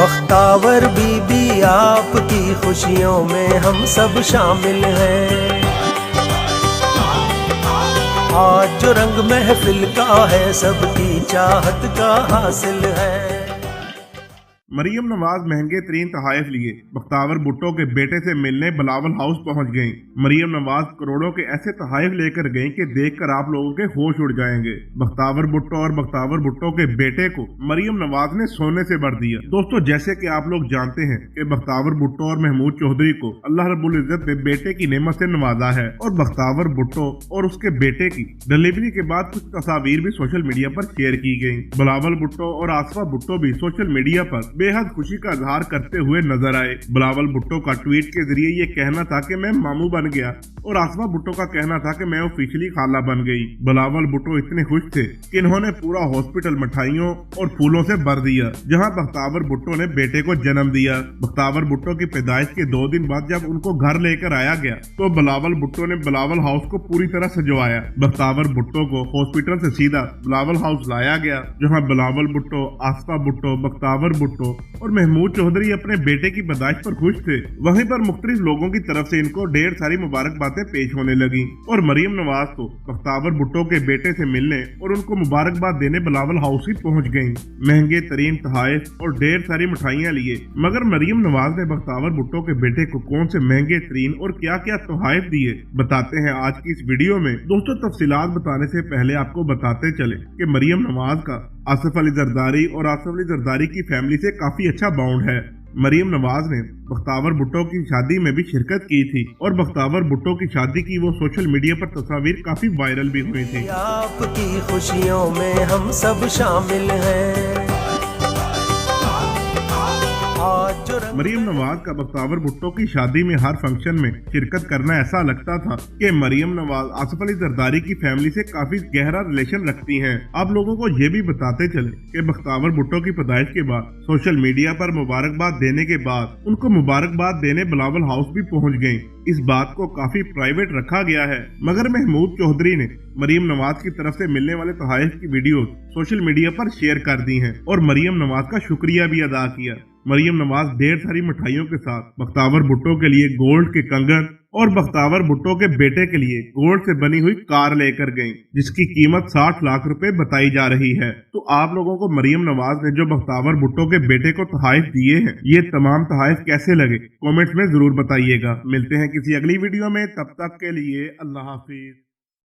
बख्तावर बीबी आपकी खुशियों में हम सब शामिल हैं। आज जो रंग महफिल का है सबकी चाहत का हासिल है। मरियम नवाज महंगे तरीन तोहफे लिए बख्तावर भुट्टो के बेटे से मिलने बिलावल हाउस पहुंच गईं। मरियम नवाज करोड़ों के ऐसे तोहफे लेकर गईं कि देखकर आप लोगों के होश उड़ जाएंगे। बख्तावर भुट्टो और बख्तावर भुट्टो के बेटे को मरियम नवाज ने सोने से भर दिया। दोस्तों, जैसे कि आप लोग जानते हैं कि बख्तावर भुट्टो और महमूद चौधरी को अल्लाह रब्बुल इज्जत ने बेटे की नेमत से नवाजा है और बख्तावर भुट्टो और उसके बेटे की डिलीवरी के बाद कुछ तस्वीर भी सोशल मीडिया पर शेयर की गयी। बिलावल भुट्टो और आसफा भुट्टो भी सोशल मीडिया पर बेहद खुशी का इजहार करते हुए नजर आए। बिलावल भुट्टो का ट्वीट के जरिए ये कहना था कि मैं मामू बन गया और आसफा भुट्टो का कहना था कि मैं ऑफिशियली खाला बन गई। बिलावल भुट्टो इतने खुश थे कि इन्होंने पूरा हॉस्पिटल मिठाइयों और फूलों से भर दिया। जहां बख्तावर भुट्टो ने बेटे को जन्म दिया। बख्तावर भुट्टो की पैदाइश के 2 दिन बाद जब उनको घर लेकर आया गया तो बिलावल भुट्टो ने बिलावल हाउस को पूरी तरह सजवाया। बख्तावर भुट्टो को हॉस्पिटल से सीधा बिलावल हाउस लाया गया, जहाँ बिलावल भुट्टो, आसफा भुट्टो, बख्तावर भुट्टो और महमूद चौधरी अपने बेटे की पैदाइश पर खुश थे। वहीं पर मुख्तलिफ लोगों की तरफ से इनको ढेर सारी मुबारकबादें पेश होने लगी और मरियम नवाज तो बख्तावर भुट्टो के बेटे से मिलने और उनको मुबारकबाद देने बिलावल हाउस ही पहुंच गईं। महंगे तरीन तोहफे और ढेर सारी मिठाइयां लिए, मगर मरियम नवाज ने बख्तावर भुट्टो के बेटे को कौन से महंगे तरीन और क्या क्या तोहफे दिए बताते हैं आज की इस वीडियो में। दोस्तों, तफसीलात बताने से पहले आपको बताते चले कि मरियम नवाज का आसिफ अली जरदारी और आसिफ अली जरदारी की फैमिली से काफी अच्छा बाउंड है। मरियम नवाज ने बख्तावर भुट्टो की शादी में भी शिरकत की थी और बख्तावर भुट्टो की शादी की वो सोशल मीडिया पर तस्वीर काफी वायरल भी हुई थी। आपकी खुशियों में हम सब शामिल हैं। मरियम नवाज का बख्तावर भुट्टो की शादी में हर फंक्शन में शिरकत करना ऐसा लगता था कि मरियम नवाज आसिफ अली जरदारी की फैमिली से काफी गहरा रिलेशन रखती हैं। आप लोगों को ये भी बताते चले कि बख्तावर भुट्टो की पैदाइश के बाद सोशल मीडिया पर मुबारकबाद देने के बाद उनको मुबारकबाद देने बिलावल हाउस भी पहुंच गयी। इस बात को काफी प्राइवेट रखा गया है, मगर महमूद चौधरी ने मरियम नवाज की तरफ से मिलने वाले तोहफे की वीडियो सोशल मीडिया पर शेयर कर दी हैं और मरियम नवाज का शुक्रिया भी अदा किया। मरियम नवाज ढेर सारी मिठाइयों के साथ बख्तावर भुट्टो के लिए गोल्ड के कंगन और बख्तावर भुट्टो के बेटे के लिए गोल्ड से बनी हुई कार लेकर गईं, जिसकी कीमत 60 लाख रुपए बताई जा रही है। तो आप लोगों को मरियम नवाज ने जो बख्तावर भुट्टो के बेटे को तोहफे दिए हैं, ये तमाम तोहफे कैसे लगे कमेंट्स में जरूर बताइएगा। मिलते हैं किसी अगली वीडियो में, तब तक के लिए अल्लाह हाफिज।